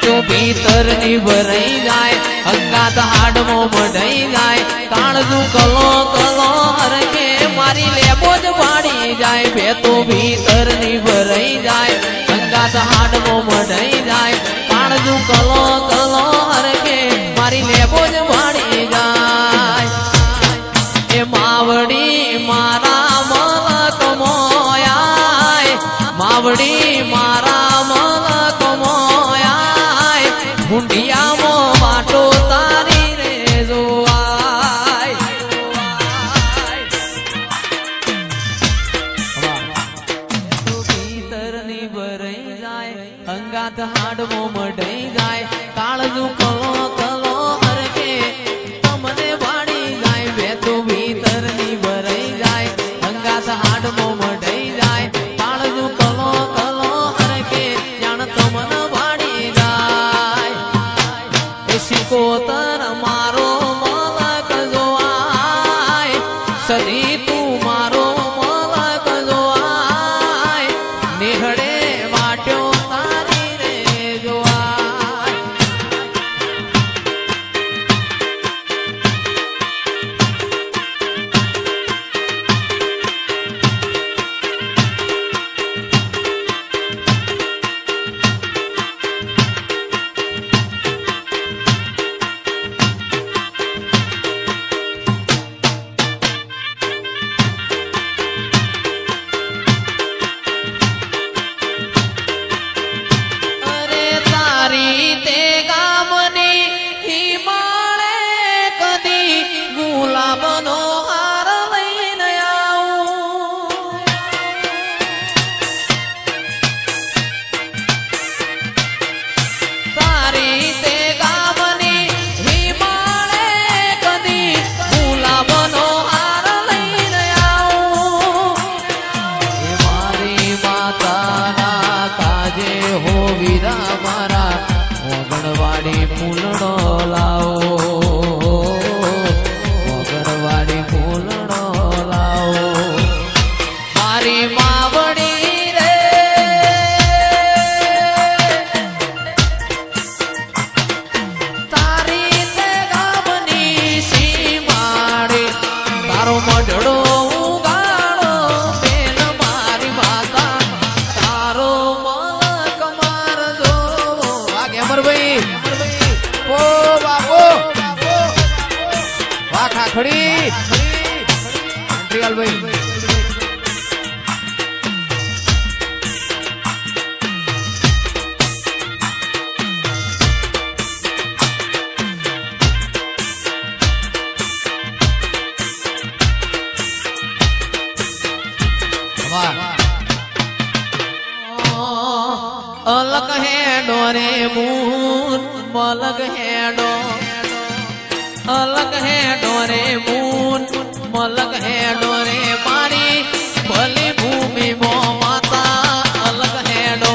તું ભીતર ની ભરાઈ જાય અંગાત હાડમો મઢાઈ જાય કાળજું કલો કલો હરકે મારી લેબો જ પાડી જાય બે તું ભીતર ની ભરાઈ જાય અંગાત હાડમો મઢાઈ જાય કાળજું કલો કલો હરકે મારી લેબો જ પાડી જાય એ માવડી મારા મલક મોયાય માવડી મારા મલક મોયાય હુંડિયામાં માટો તારી રે જોવાય ભીતરની ભરાઈ જાય અંગાત હાડમો મઢાઈ જાય કાળજું કલો કલો હરકે તમને વાડી જાય બે તો ભીતરની ભરાઈ જાય અંગાત હાડમો મઢાઈ જાય કાળજું કલો કલો હરકે જાણ તમને વાડી જાય એ શિકોતર મારો મલક જોવાય સદી તું મારો મલક જોવાય નિહળે વાટ્યો તારી રે જોવાય અરે તારી તે ગામની હિમાળે કદી ગુલાબનો હાર લઈને આવું તારી તે ગામની હિમાળે કદી ગુલાબનો હાર લઈને આવું એ મારી માતાના કાજે હો વીરા મારા મોગણવાડી ફૂલડો લાવો મોગણવાડી ફૂલડો લાવો મારી માવડી રે તારી તે ગામની સીમાડી તારો મઢડો ઉગાડો બેન મારી માતા તારો મલક મારજો વાગે અમરભાઈ ઓ બાપો વાહ ખાખડી અંત્રિયાલભાઈ અલગ હેડો રે મૂન મલક હેડો અલગ હેડો રે મૂન મલક હેડો રે મારી ભલી ભૂમિ મો માતા અલગ હેડો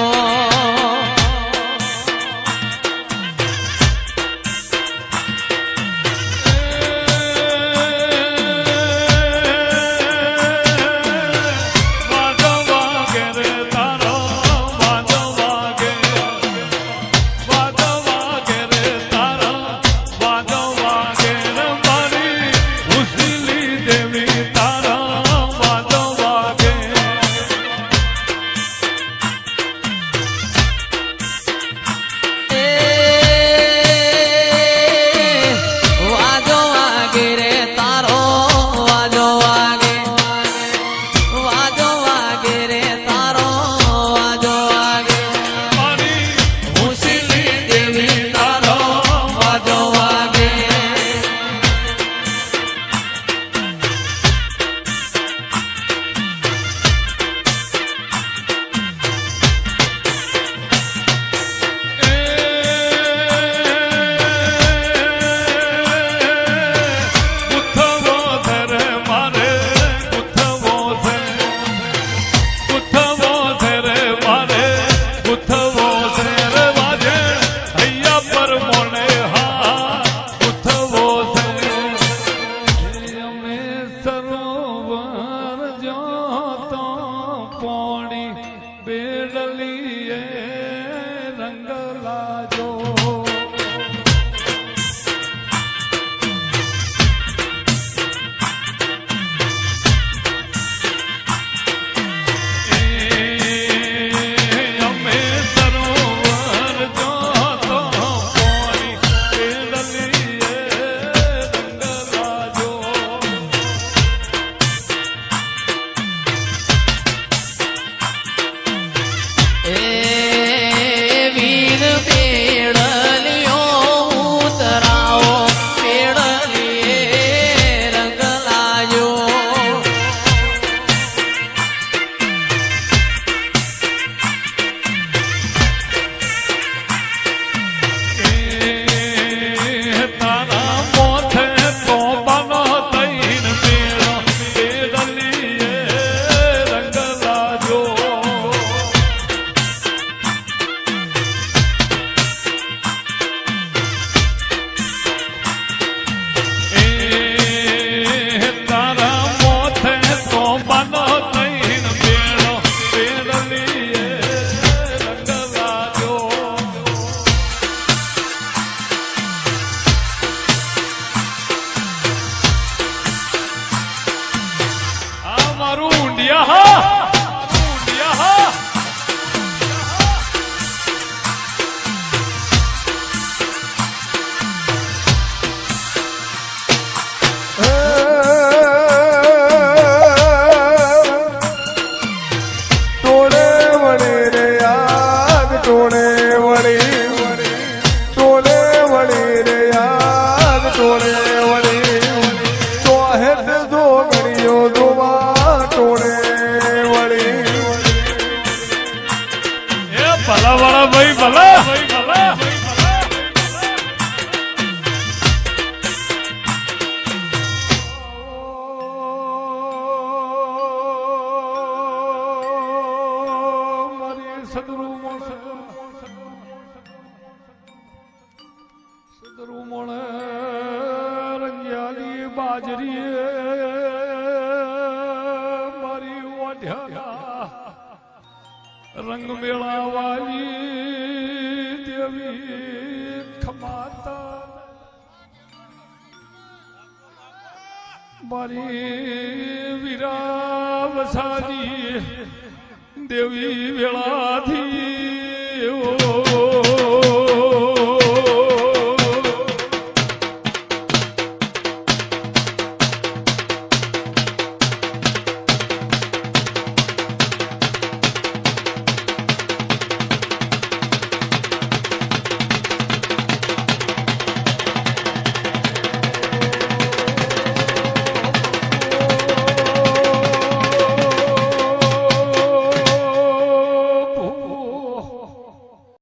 લાજો રંગ મેળાવાલી દેવી ખમાતા મારી વીરા વસાની દેવી વેળાથી